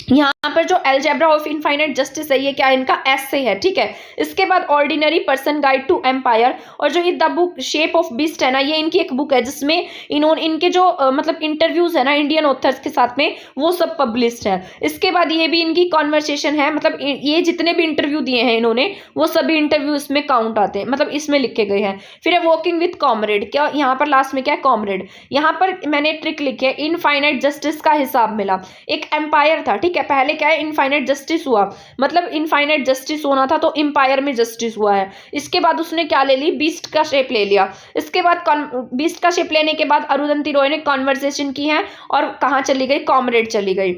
यहाँ पर जो अलजेब्रा ऑफ इनफाइनाइट जस्टिस है, ये क्या है, इनका एसे है, ठीक है। इसके बाद ordinary person guide to empire, और जो ये the book shape of beast है ना, ये इनकी एक बुक है जिसमें इनके जो मतलब इंटरव्यूज है ना इंडियन ऑथर्स के साथ में, वो सब पब्लिश्ड है। इसके बाद ये भी इनकी कॉन्वर्सेशन है, मतलब ये जितने भी इंटरव्यू दिए हैं इन्होंने, वो सभी इंटरव्यू इसमें काउंट आते हैं, मतलब इसमें लिखे गए हैं। फिर है वॉकिंग विथ कॉमरेड, क्या यहाँ पर लास्ट में क्या है, कॉमरेड। यहाँ पर मैंने ट्रिक लिखी है, इनफाइनाइट जस्टिस का हिसाब मिला। एक एम्पायर था, ठीक है, पहले क्या है, इनफाइनाइट जस्टिस हुआ, मतलब इनफाइनाइट जस्टिस होना था तो एम्पायर में जस्टिस हुआ है। इसके बाद उसने क्या ले ली, बीस्ट का शेप ले लिया। इसके बाद बीस्ट का शेप लेने के बाद अरुंधति रॉय ने कॉन्वर्सेशन की है और कहाँ चली गई, कॉमरेड चली गई।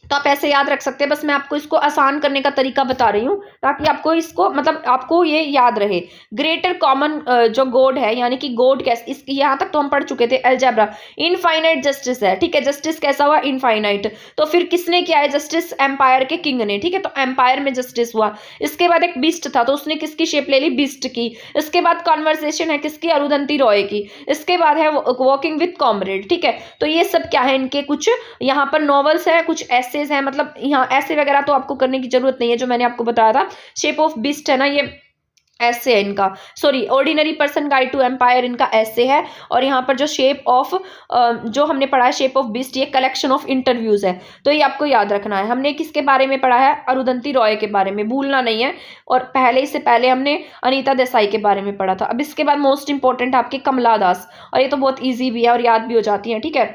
तो आप ऐसे याद रख सकते हैं, बस मैं आपको इसको आसान करने का तरीका बता रही हूँ ताकि आपको इसको मतलब आपको ये याद रहे। ग्रेटर कॉमन जो गॉड है, यानी कि गॉड कैसे, इस यहाँ तक तो हम पढ़ चुके थे अलजेब्रा। इनफाइनाइट जस्टिस है, ठीक है, जस्टिस कैसा हुआ, इनफाइनाइट। तो फिर किसने किया है जस्टिस, एम्पायर के किंग ने, ठीक है, तो एम्पायर में जस्टिस हुआ। इसके बाद एक बीस्ट था, तो उसने किसकी शेप ले ली, बीस्ट की। इसके बाद कॉन्वर्सेशन है किसकी, अरुंधति रॉय की। इसके बाद है वॉकिंग विथ कॉमरेड, ठीक है। तो ये सब क्या है, इनके कुछ यहाँ पर नॉवेल्स है, कुछ है, मतलब यहाँ ऐसे वगैरह तो आपको करने की जरूरत नहीं है। जो मैंने आपको बताया था शेप ऑफ बिस्ट है ना, ये ऐसे है इनका, sorry ordinary person guide to empire इनका ऐसे है। और यहाँ पर जो शेप ऑफ जो हमने पढ़ा है शेप ऑफ बिस्ट, ये कलेक्शन ऑफ इंटरव्यूज है। तो ये आपको याद रखना है। हमने किसके बारे में पढ़ा है, अरुंधति रॉय के बारे में, भूलना नहीं है। और इससे पहले हमने अनीता देसाई के बारे में पढ़ा था। अब इसके बाद मोस्ट इंपॉर्टेंट आपकी कमला दास, और ये तो बहुत ईजी भी है और याद भी हो जाती है, ठीक है।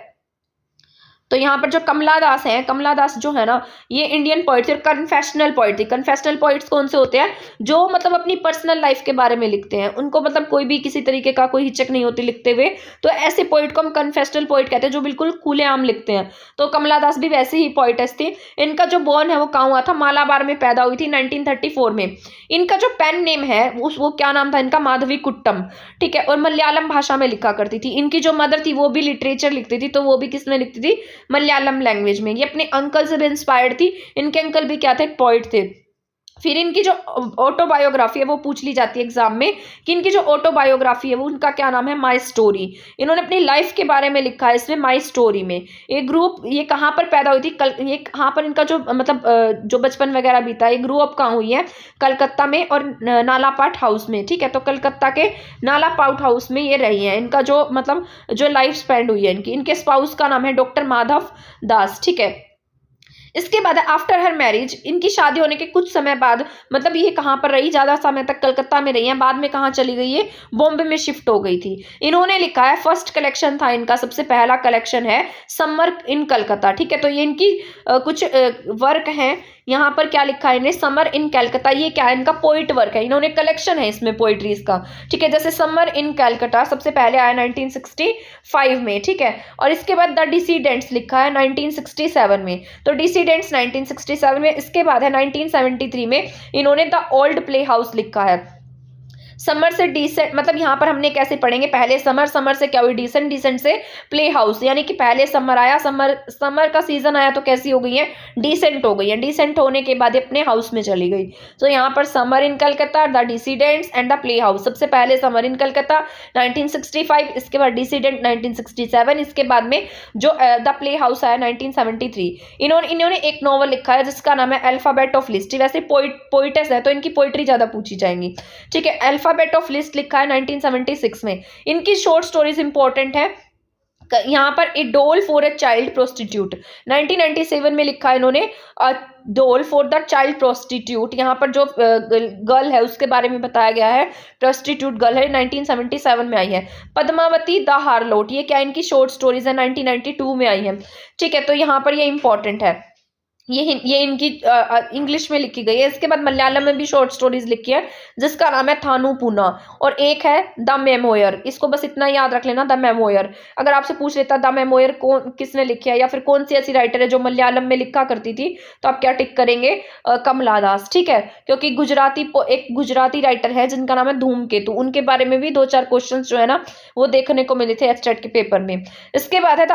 तो यहाँ पर जो कमला दास है, कमला दास जो है ना, ये इंडियन पोइट थी और कन्फेशनल पोइट थी। कन्फेशनल पोइट्स कौन से होते हैं, जो मतलब अपनी पर्सनल लाइफ के बारे में लिखते हैं, उनको मतलब कोई भी किसी तरीके का कोई हिचक नहीं होती लिखते हुए। तो ऐसे पोइट को हम कन्फेशनल पोइट कहते हैं, जो बिल्कुल खुलेआम लिखते हैं। तो कमला दास भी वैसे ही पोइटेस थी। इनका जो बॉर्न है वो कहाँ हुआ था, मालाबार में पैदा हुई थी 1934 में। इनका जो पेन नेम है वो क्या नाम था इनका, माधवी कुट्टम, ठीक है। और मलयालम भाषा में लिखा करती थी। इनकी जो मदर थी वो भी लिटरेचर लिखती थी, तो वो भी किसमें लिखती थी, मलयालम लैंग्वेज में। ये अपने अंकल से भी इंस्पायर्ड थी। इनके अंकल भी क्या थे, एक पोइट थे। फिर इनकी जो ऑटोबायोग्राफी है वो पूछ ली जाती है एग्जाम में, कि इनकी जो ऑटोबायोग्राफी है वो उनका क्या नाम है, माई स्टोरी। इन्होंने अपनी लाइफ के बारे में लिखा है इसमें माई स्टोरी में। ये ग्रुप, ये कहाँ पर पैदा हुई थी, ये कहाँ पर इनका जो मतलब जो बचपन वगैरह बीता है, ये ग्रो अप कहाँ हुई है, कलकत्ता में और नालापाट हाउस में, ठीक है। तो कलकत्ता के नालापाट हाउस में ये रही है। इनका जो मतलब जो लाइफ स्पेंड हुई है इनके स्पाउस का नाम है डॉक्टर माधव दास, ठीक है। इसके बाद आफ्टर हर मैरिज, इनकी शादी होने के कुछ समय बाद, मतलब ये कहाँ पर रही, ज्यादा समय तक कलकत्ता में रही है, बाद में कहाँ चली गई है, बॉम्बे में शिफ्ट हो गई थी। इन्होंने लिखा है, फर्स्ट कलेक्शन था इनका, सबसे पहला कलेक्शन है समर इन कलकत्ता, ठीक है। तो ये इनकी कुछ वर्क हैं। यहाँ पर क्या लिखा है इन्हें, समर इन कलकत्ता, ये क्या है, इनका पोइट वर्क है। इन्होंने कलेक्शन है इसमें पोइट्रीज का, ठीक है। जैसे समर इन कलकत्ता सबसे पहले आया 1965 में, ठीक है। और इसके बाद द डिसीडेंट्स लिखा है 1967 में। तो डिसीडेंट्स 1967 में। इसके बाद है 1973 में इन्होंने द ओल्ड प्ले हाउस लिखा है। समर से डिसेंट, मतलब यहाँ पर हमने कैसे पढ़ेंगे, पहले समर, समर से क्या हुई डिसेंट, डिसेंट से प्ले हाउस, यानी कि पहले समर आया, समर का सीजन आया तो कैसी हो गई है, डिसेंट हो गई है। डिसेंट होने के बाद अपने हाउस में चली गई। तो यहाँ पर summer in Calcutta, the dissidents and the play house. सबसे पहले समर इन कलकत्ता 1965, इसके बाद डिसीडेंट 1967, इसके बाद में जो द प्ले हाउस आया 1973। इन्होंने एक नॉवल लिखा है जिसका नाम है अल्फाबेट ऑफ लिस्ट। वैसे पोइटेस है तो इनकी पोइट्री ज्यादा पूछी जाएंगी, ठीक है। अल्फाबेट ऑफ लिस्ट लिखा है 1976 में। इनकी शॉर्ट स्टोरीज इंपॉर्टेंट है, यहाँ पर ए डोल फॉर अ चाइल्ड प्रोस्टिट्यूट 1997 में लिखा है इन्होंने, डोल फॉर द चाइल्ड प्रोस्टिट्यूट। यहाँ पर जो गर्ल है उसके बारे में बताया गया है, प्रोस्टिट्यूट गर्ल है, 1977 में आई है। पद्मावती द हार्लोट, ये क्या इनकी शॉर्ट स्टोरीज है, 1992 में आई है। ठीक है, तो यहाँ पर ये इंपॉर्टेंट है, ये इनकी इंग्लिश में लिखी गई है। इसके बाद मलयालम में भी शॉर्ट स्टोरीज लिखी है जिसका नाम है थानू पूना, और एक है द मेमोयर। इसको बस इतना याद रख लेना, द मेमोयर। अगर आपसे पूछ लेता द मेमोयर कौन किसने लिखी है या फिर कौन सी ऐसी राइटर है जो मलयालम में लिखा करती थी, तो आप क्या टिक करेंगे, कमला दास। ठीक है, क्योंकि एक गुजराती राइटर है जिनका नाम है धूमकेतु, उनके बारे में भी 2-4 क्वेश्चन जो है ना वो देखने को मिले थे एचटेट के पेपर में। इसके बाद है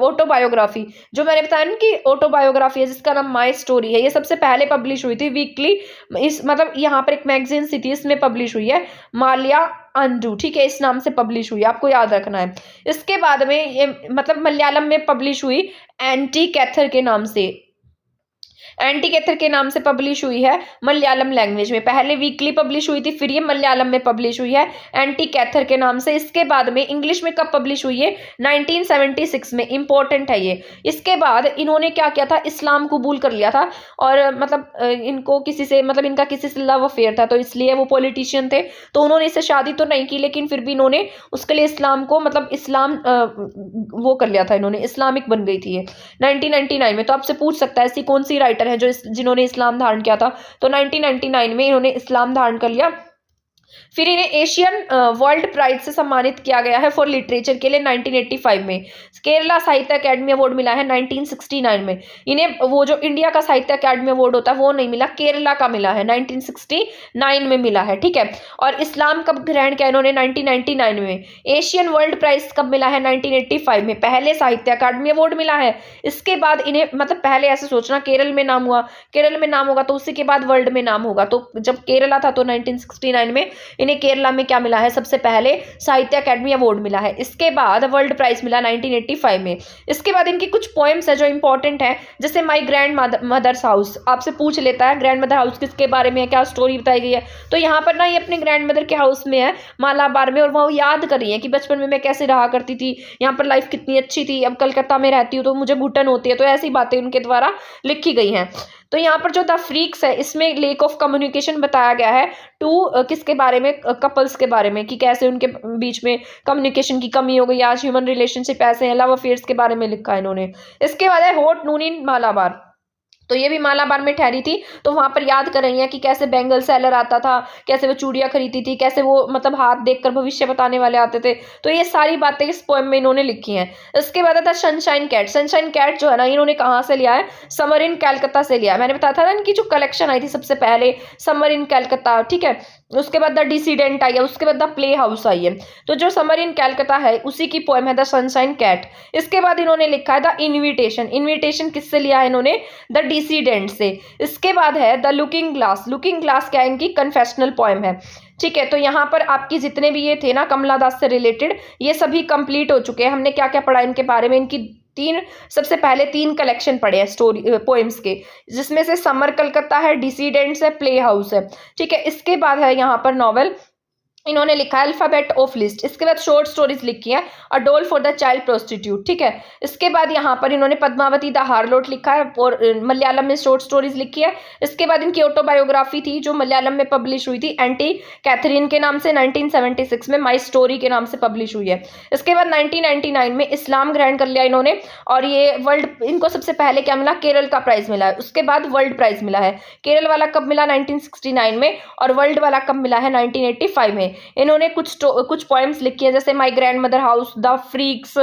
ऑटोबायोग्राफी, जो मैंने बताया ना कि ऑटोबायोग्राफी है जिसका नाम माई स्टोरी है। ये सबसे पहले पब्लिश हुई थी वीकली, इस मतलब यहाँ पर एक मैगजीन सी थी, इसमें पब्लिश हुई है, माल्या अंडू। ठीक है, इस नाम से पब्लिश हुई, आपको याद रखना है। इसके बाद में ये मतलब मलयालम में पब्लिश हुई एंटी कैथर के नाम से, एंटी कैथर के नाम से पब्लिश हुई है मलयालम लैंग्वेज में। पहले वीकली पब्लिश हुई थी, फिर ये मलयालम में पब्लिश हुई है एंटी कैथर के नाम से। इसके बाद में इंग्लिश में कब पब्लिश हुई है, 1976 में, इंपॉर्टेंट है ये। इसके बाद इन्होंने क्या किया था, इस्लाम कबूल कर लिया था, और मतलब इनको किसी से मतलब इनका किसी से लव अफेयर था, तो इसलिए वो पॉलिटिशियन थे, तो उन्होंने इससे शादी तो नहीं की, लेकिन फिर भी इन्होंने उसके लिए इस्लाम को मतलब इस्लाम वो कर लिया था, इन्होंने इस्लामिक बन गई थी ये 1999 में। तो आपसे पूछ सकता है ऐसी कौन सी राइटर है जो जिन्होंने इस्लाम धारण किया था, तो 1999 में इन्होंने इस्लाम धारण कर लिया। फिर इन्हें एशियन वर्ल्ड प्राइज से सम्मानित किया गया है फॉर लिटरेचर के लिए 1985 में। केरला साहित्य अकेडमी अवार्ड मिला है 1969 में। इन्हें वो जो इंडिया का साहित्य अकेडमी अवार्ड होता है वो नहीं मिला, केरला का मिला है, 1969 में मिला है। ठीक है, और इस्लाम कब ग्रहण किया इन्होंने, 1999 में। एशियन वर्ल्ड प्राइज कब मिला है, 1985 में, पहले साहित्य अकादमी अवार्ड मिला है। इसके बाद इन्हें मतलब पहले ऐसे सोचना, केरल में नाम हुआ, केरल में नाम होगा तो उसी के बाद वर्ल्ड में नाम होगा, तो जब केरला था तो 1969 में इन्हें केरला में क्या मिला है, सबसे पहले साहित्य अकेडमी अवार्ड मिला है। इसके बाद वर्ल्ड प्राइज मिला 1985 में। इसके बाद इनकी कुछ पोएम्स है जो इंपॉर्टेंट है, जैसे माई ग्रैंड मदर्स हाउस। आपसे पूछ लेता है ग्रैंड मदर हाउस किसके बारे में है, क्या स्टोरी बताई गई है, तो यहाँ पर ना ये अपने ग्रैंड मदर के हाउस में है मालाबार में, और वो याद कर रही है कि बचपन में मैं कैसे रहा करती थी, यहाँ पर लाइफ कितनी अच्छी थी, अब कलकत्ता में रहती हूँ तो मुझे घुटन होती है, तो ऐसी बातें उनके द्वारा लिखी गई हैं। तो यहाँ पर जो द फ्रीक्स है इसमें लेक ऑफ कम्युनिकेशन बताया गया है, किसके बारे में, कपल्स के बारे में, कि कैसे उनके बीच में कम्युनिकेशन की कमी हो गई, आज ह्यूमन रिलेशनशिप ऐसे हैं, लव अफेयर्स के बारे में लिखा है इन्होंने। इसके बाद है हॉट नून इन मालाबार, तो ये भी मालाबार में ठहरी थी, तो वहां पर याद कर रही है कि कैसे बेंगल सेलर आता था, कैसे वो चूड़ियां खरीदती थी, कैसे वो मतलब हाथ देखकर भविष्य बताने वाले आते थे, तो ये सारी बातें इस पोएम में इन्होंने लिखी हैं। इसके बाद आता सनशाइन कैट। सनशाइन कैट जो है ना इन्होंने कहाँ से लिया है, समर इन कैलकाता से लिया है। मैंने बताया था ना इनकी जो कलेक्शन आई थी सबसे पहले समर इन कैलकाता, ठीक है, उसके बाद द डिसीडेंट आई है, उसके बाद द प्ले हाउस आई है, तो जो समर इन कैलकाता है उसी की पोएम है द सनशाइन कैट। इसके बाद इन्होंने लिखा है द इन्विटेशन। इन्विटेशन किससे लिया है इन्होंने, द डिसीडेंट से। इसके बाद है the looking glass. Looking glass क्या है, इनकी कन्फेशनल पोएम है। ठीक है, तो यहाँ पर आपकी जितने भी ये थे ना कमला दास से रिलेटेड, ये सभी कंप्लीट हो चुके हैं। हमने क्या क्या पढ़ा इनके बारे में, इनकी सबसे पहले 3 कलेक्शन पढ़े हैं स्टोरी पोएम्स के, जिसमें से समर कलकत्ता है, डिसीडेंट्स है, प्ले हाउस है। ठीक है, इसके बाद है यहाँ पर नॉवेल इन्होंने लिखा है अल्फाबेट ऑफ लिस्ट। इसके बाद शॉर्ट स्टोरीज लिखी है अ डोल फॉर द चाइल्ड प्रोस्टिट्यूट। ठीक है, इसके बाद यहाँ पर इन्होंने पद्मावती द हार्लोट लिखा है और मलयालम में शॉर्ट स्टोरीज लिखी है। इसके बाद इनकी ऑटोबायोग्राफी थी जो मलयालम में पब्लिश हुई थी एंटी कैथरीन के नाम से, 1976 में माई स्टोरी के नाम से पब्लिश हुई है। इसके बाद 1999 में इस्लाम ग्रहण कर लिया इन्होंने, और ये वर्ल्ड, इनको सबसे पहले क्या मिला, केरल का प्राइज मिला है। उसके बाद वर्ल्ड प्राइज मिला है। केरल वाला कब मिला, 1969 में, और वर्ल्ड वाला कब मिला है, 1985 में। इन्होंने कुछ पोएम्स लिखी है जैसे my grandmother house, the freaks,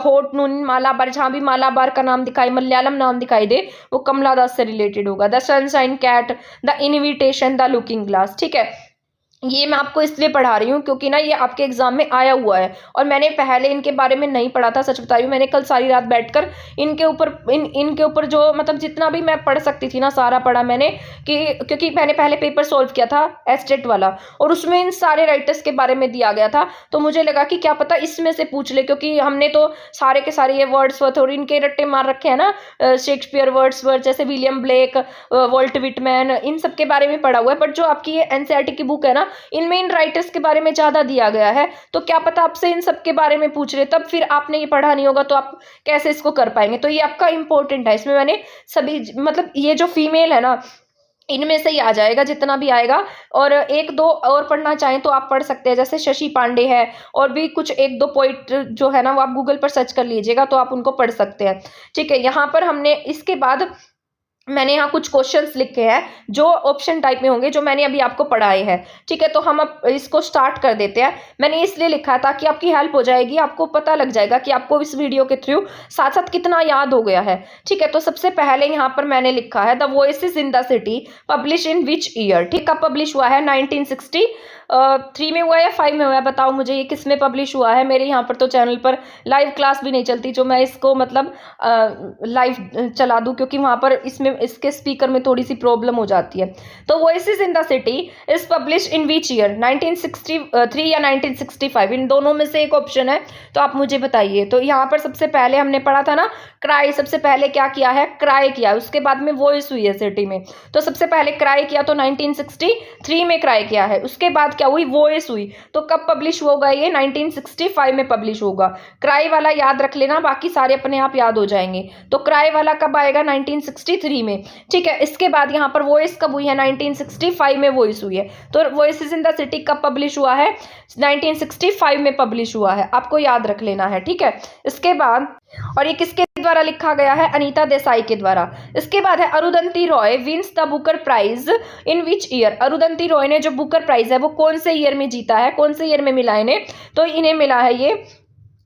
hot noon Malabar, जहां भी मालाबार का नाम दिखाई, मलयालम नाम दिखाई दे, वो कमला दास से रिलेटेड होगा। The sunshine cat, the invitation, the looking glass. ठीक है, ये मैं आपको इसलिए पढ़ा रही हूँ क्योंकि ना ये आपके एग्जाम में आया हुआ है, और मैंने पहले इनके बारे में नहीं पढ़ा था, सच बता रही हूँ। मैंने कल सारी रात बैठकर इनके ऊपर जो मतलब जितना भी मैं पढ़ सकती थी ना सारा पढ़ा मैंने, क्योंकि मैंने पहले पेपर सॉल्व किया था एस्टेट वाला, और उसमें इन सारे राइटर्स के बारे में दिया गया था, तो मुझे लगा कि क्या पता इसमें से पूछ ले, क्योंकि हमने तो सारे के सारे ये वर्ड्सवर्थ और इनके रट्टे मार रखे हैं ना, शेक्सपियर, वर्ड्सवर्थ, जैसे विलियम ब्लेक, वॉल्ट विटमैन, इन सब के बारे में पढ़ा हुआ है। बट जो आपकी ये एनसीईआरटी की बुक है ना, इनमें इन राइटर्स के बारे में ज़्यादा दिया गया है, तो क्या पता आपसे इन सब के बारे में पूछ रहे, तब फिर आपने ये पढ़ा नहीं होगा तो आप कैसे इसको कर पाएंगे। तो ये आपका इंपॉर्टेंट है, इसमें मैंने सभी मतलब ये जो फीमेल है ना, इनमें से ही आ जाएगा जितना भी आएगा। और एक दो और पढ़ना चाहें तो आप पढ़ सकते हैं, जैसे शशि पांडे है, और भी कुछ एक दो पोइट जो है ना वो आप गूगल पर सर्च कर लीजिएगा तो आप उनको पढ़ सकते हैं। ठीक है, यहाँ पर हमने इसके बाद मैंने यहाँ कुछ क्वेश्चंस लिखे हैं जो ऑप्शन टाइप में होंगे, जो मैंने अभी आपको पढ़ाए हैं। ठीक है, तो हम अब इसको स्टार्ट कर देते हैं। मैंने इसलिए लिखा है ताकि आपकी हेल्प हो जाएगी, आपको पता लग जाएगा कि आपको इस वीडियो के थ्रू साथ साथ कितना याद हो गया है। ठीक है, तो सबसे पहले यहाँ पर मैंने लिखा है the voices in the city publish in which year. ठीक है, पब्लिश हुआ है 1963 में हुआ है या 5 में हुआ है, बताओ मुझे ये किस में पब्लिश हुआ है। मेरे यहाँ पर तो चैनल पर लाइव क्लास भी नहीं चलती जो मैं इसको मतलब लाइव चला दूँ, क्योंकि वहाँ पर इसमें इसके स्पीकर में थोड़ी सी प्रॉब्लम हो जाती है। तो voices in the city is publish in which year, 1963 या 1965, इन दोनों में से एक ऑप्शन है, तो आप मुझे बताइए। तो यहाँ पर सबसे पहले हमने पढ़ा था ना क्राई, सबसे पहले क्या किया है, क्राई किया, उसके बाद में वॉइस हुई है सिटी में। तो सबसे पहले क्राई किया तो 1963 में क्राई किया है, उसके बाद क्या हुई, वॉइस हुई। तो कब पब्लिश होगा ये, 1965 में पब्लिश होगा। क्राई वाला याद रख लेना, बाकी सारे अपने आप याद हो जाएंगे। तो क्राई वाला कब आएगा, 1963 में। ठीक है, इसके बाद यहाँ पर वॉइस कब हुई है, 1965 में वॉइस हुई है। तो वॉइसेस इन द सिटी कब पब्लिश हुआ है, 1965 में पब्लिश हुआ है, आपको याद रख लेना है। ठीक है, इसके बाद और ये किसके द्वारा लिखा गया है, अनीता देसाई के द्वारा। इसके बाद है Arundhati Roy wins the Booker prize in which year. Arundhati Roy ने जो बुकर प्राइज है वो कौन से ईयर में जीता है, कौन से ईयर में मिला इन्हें, तो इन्हें मिला है ये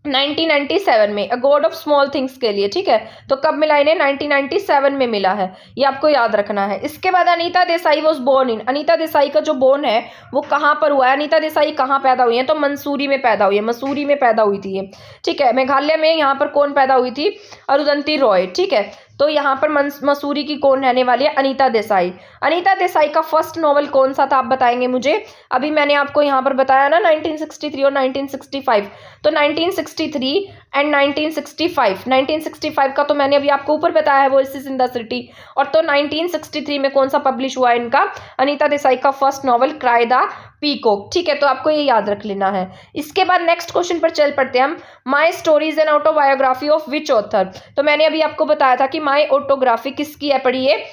1997 में, अ गॉड ऑफ स्मॉल थिंग्स के लिए। ठीक है, तो कब मिला इन्हें, 1997 में मिला है, ये आपको याद रखना है। इसके बाद Anita Desai was born in, Anita Desai का जो बोर्न है वो कहाँ पर हुआ है, अनीता देसाई कहाँ पैदा हुई है, तो मंसूरी में पैदा हुई है, मसूरी में पैदा हुई थी ये। ठीक है, मेघालय में। यहाँ पर कौन पैदा हुई थी, अरुंधति रॉय। ठीक है, तो यहाँ पर मसूरी की कौन रहने वाली है, अनीता देसाई। अनीता देसाई का फर्स्ट नॉवल कौन सा था, आप बताएंगे मुझे। अभी मैंने आपको यहाँ पर बताया ना 1963 और 1965, तो 1963 एंड 1965, 1965 का तो मैंने अभी आपको ऊपर बताया है वॉइसेस इन द सिटी। और तो 1963 में कौन सा पब्लिश हुआ है इनका, अनीता देसाई का first novel cry the peacock. ठीक है, तो आपको ये याद रख लेना है। इसके बाद नेक्स्ट क्वेश्चन पर चल पड़ते हैं हम, my stories an autobiography of which author. तो मैंने अभी आपको बताया था कि माई ऑटोग्राफी किसकी है, पढ़िए,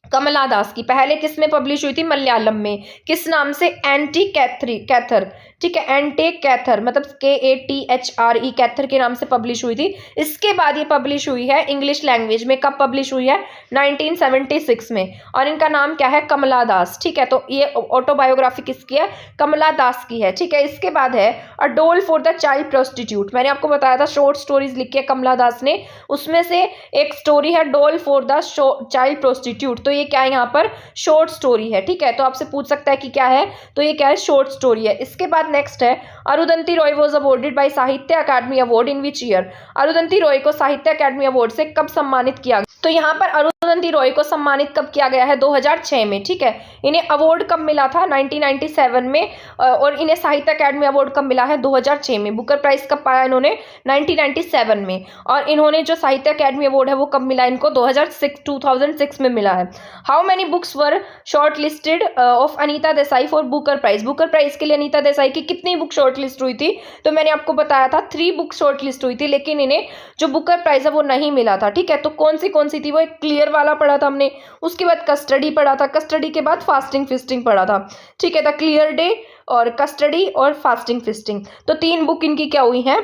कमला दास की। पहले किस में पब्लिश हुई थी, मलयालम में, किस नाम से, एंटी कैथर। ठीक है, एंटी कैथर मतलब KATHRE, कैथर के नाम से पब्लिश हुई थी। इसके बाद ये पब्लिश हुई है इंग्लिश लैंग्वेज में, कब पब्लिश हुई है, 1976 में, और इनका नाम क्या है, कमला दास। ठीक है, तो ये ऑटोबायोग्राफी किसकी है, कमला दास की है। ठीक है, इसके बाद है अ डोल फॉर द चाइल्ड प्रोस्टिट्यूट। मैंने आपको बताया था शॉर्ट स्टोरीज लिखी है कमला दास ने, उसमें से एक स्टोरी है डोल फॉर द चाइल्ड प्रोस्टिट्यूट। तो ये क्या है, यहाँ पर शॉर्ट स्टोरी है। ठीक है, तो आपसे पूछ सकता है कि क्या है, तो ये क्या है, शॉर्ट स्टोरी है। इसके बाद नेक्स्ट है Arundhati Roy was awarded by Sahitya Akademi award in which year. Arundhati Roy को साहित्य अकादमी अवार्ड से कब सम्मानित किया गया, तो यहाँ पर अरुंधति रॉय को सम्मानित कब किया गया है, 2006 में। ठीक है, इन्हें अवार्ड कब मिला था, 1997 में, और इन्हें साहित्य अकादमी अवार्ड कब मिला है, 2006 में। बुकर प्राइज कब पाया इन्होंने, 1997 में, और इन्होंने जो साहित्य अकादमी अवार्ड है वो कब मिला इनको, 2006 में मिला है। How many books were shortlisted of Anita Desai for Booker prize. Booker prize के लिए अनीता देसाई की कितनी बुक शॉर्ट लिस्ट हुई थी, तो मैंने आपको बताया था 3 बुक शॉर्ट लिस्ट हुई थी, लेकिन इन्हें जो बुकर प्राइज है वो नहीं मिला था। ठीक है, तो कौन सी थी, वो एक क्लियर वाला पढ़ा था हमने, उसके बाद कस्टडी पढ़ा था, कस्टडी के बाद फास्टिंग फिस्टिंग पढ़ा था। ठीक है, द क्लियर डे और कस्टडी और फास्टिंग फिस्टिंग, तो 3 बुक इनकी क्या हुई हैं,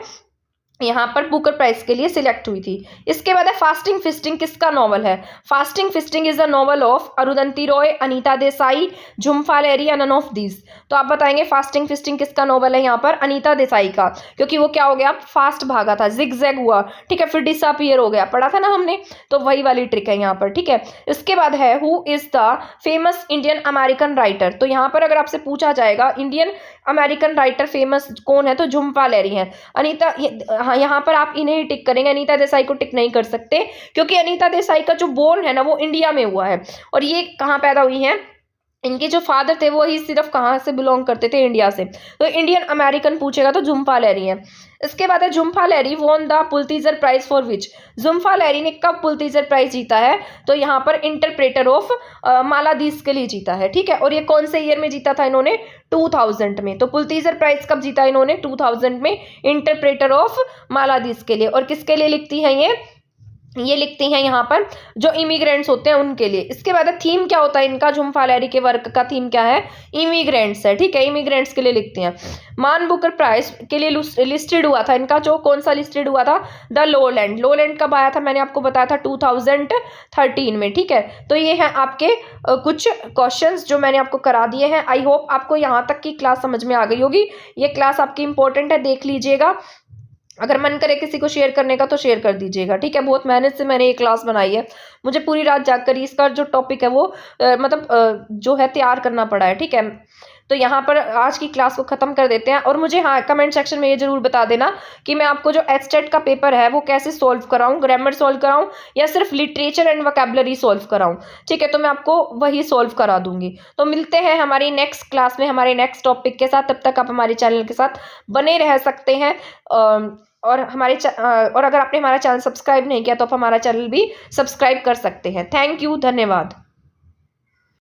यहाँ पर बुकर प्राइज के लिए सिलेक्ट हुई थी। इसके बाद है फास्टिंग फिस्टिंग किसका नॉवल है, fasting feasting is a novel of Arundhati Roy, Anita Desai, Jhumpa Lahiri, none of these. तो आप बताएंगे फास्टिंग फिस्टिंग किसका नॉवल है, यहाँ पर अनीता देसाई का, क्योंकि वो क्या हो गया, फास्ट भागा था, जिग जैग हुआ। ठीक है, फिर डिसअपीयर हो गया, पढ़ा था ना हमने, तो वही वाली ट्रिक है यहाँ पर। ठीक है, इसके बाद है who is the famous Indian American writer. तो यहाँ पर अगर आपसे पूछा जाएगा इंडियन अमेरिकन राइटर फेमस कौन है, तो झुम्पा लाहिरी है। अनीता, हाँ, यहाँ पर आप इन्हें ही टिक करेंगे, अनीता देसाई को टिक नहीं कर सकते, क्योंकि अनीता देसाई का जो बोर्न है ना वो इंडिया में हुआ है, और ये कहाँ पैदा हुई है, इनके जो फादर थे वो ही सिर्फ कहाँ से बिलोंग करते थे, इंडिया से। तो इंडियन अमेरिकन पूछेगा तो झुम्पा लहरी है। इसके बाद है Jhumpa Lahiri won the Pulitzer prize for which. Jhumpa Lahiri ने कब पुलित्जर प्राइज जीता है, तो यहाँ पर इंटरप्रेटर ऑफ मालादीस के लिए जीता है, ठीक है। और ये कौन से ईयर में जीता था इन्होंने, 2000 में। तो पुलित्जर प्राइज कब जीता इन्होंने, 2000 में, इंटरप्रेटर ऑफ मालादीस के लिए। और किसके लिए लिखती हैं ये लिखती हैं यहाँ पर जो इमिग्रेंट्स होते हैं उनके लिए। इसके बाद थीम क्या होता है इनका, झुम्पा लहरी के वर्क का थीम क्या है, इमिग्रेंट्स है, ठीक है, इमिग्रेंट्स के लिए लिखती हैं। मान बुकर प्राइज के लिए लिस्टेड हुआ था इनका, जो कौन सा लिस्टेड हुआ था, द लोलैंड। लोलैंड कब आया था, मैंने आपको बताया था 2013 में, ठीक है। तो ये हैं आपके कुछ क्वेश्चंस जो मैंने आपको करा दिए हैं। आई होप आपको यहाँ तक की क्लास समझ में आ गई होगी। ये क्लास आपकी इंपॉर्टेंट है, देख लीजिएगा। अगर मन करे किसी को शेयर करने का तो शेयर कर दीजिएगा, ठीक है। बहुत मेहनत से मैंने ये क्लास बनाई है, मुझे पूरी रात जागकर इसका जो टॉपिक है वो जो है तैयार करना पड़ा है, ठीक है। तो यहाँ पर आज की क्लास को ख़त्म कर देते हैं। और मुझे हाँ कमेंट सेक्शन में ये ज़रूर बता देना कि मैं आपको जो एचटेट का पेपर है वो कैसे सॉल्व कराऊँ, ग्रामर सॉल्व कराऊँ या सिर्फ लिटरेचर एंड वोकैबुलरी सॉल्व कराऊँ, ठीक है। तो मैं आपको वही सॉल्व करा दूंगी। तो मिलते हैं हमारी नेक्स्ट क्लास में हमारे नेक्स्ट टॉपिक के साथ। तब तक आप हमारे चैनल के साथ बने रह सकते हैं। और और अगर आपने हमारा चैनल सब्सक्राइब नहीं किया तो आप हमारा चैनल भी सब्सक्राइब कर सकते हैं। थैंक यू, धन्यवाद।